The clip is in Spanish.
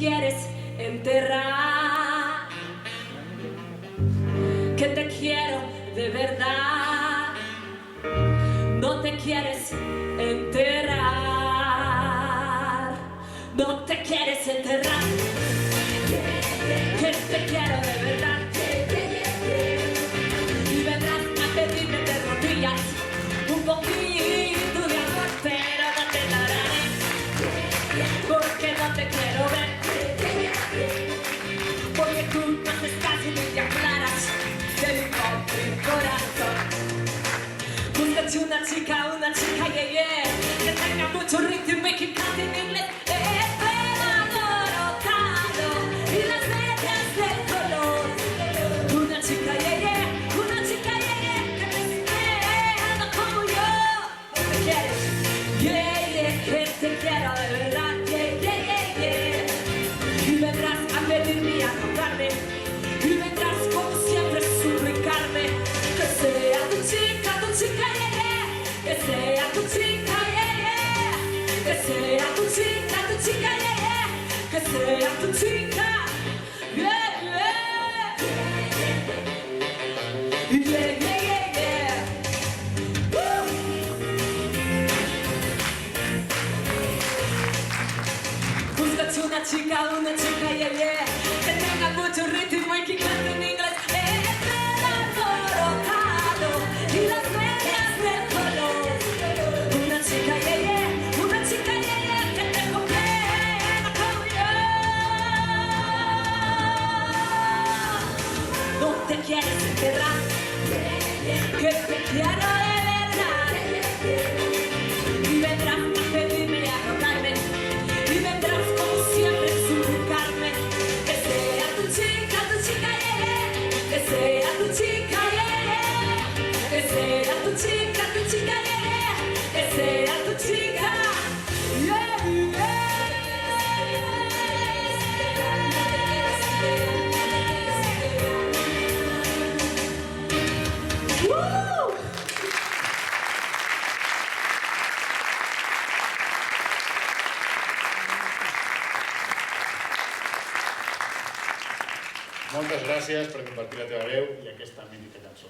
quieres enterrar, que te quiero de verdad. No te quieres enterrar, no te quieres enterrar, que te quiero de verdad. Y vendrás a pedirme de rodillas un poquito de amor, pero no te daré, porque no te quiero ver, porque tú no haces casi ni te aclaras de mi pobre corazón. Búscate una chica, yeah, yeah, que tenga mucho ritmo y que cante en inglés, pelo alborotado y las medias de color. Una chica, yeah, yeah, una chica, yeah, yeah, que te esté ando como yo. No te quieres, yeah, yeah, que te quiero de verdad, yeah, yeah, yeah, yeah. Y vendrás a pedirme y a rogarme, y vendrás como siempre a suplicarme, que sea tu chica, yeah, yeah, que sea tu chica, yeah, yeah, que sea tu chica, yeah, yeah, que sea tu chica, yeah, yeah, yeah, yeah, yeah, yeah. Búscate una chica, yeah, yeah, que tenga mucho ritmo y que cante en inglés, pelo alborotado y las medias de color. Una chica, yeah, yeah, una chica, yeah, yeah, que te comprenda como yo. No te quieres enterrar, que te quiero de verdad. Y vendrás a pedirme y a rogarme, y vendrás como siempre a suplicarme, que sea tu chica, yeah, yeah, que sea tu chica, yeah, yeah, que sea tu chica, yeah, yeah, que sea tu chica, yeah, yeah. Woo! Moltes gràcies per compartir la teva veu i aquesta mítica cançó.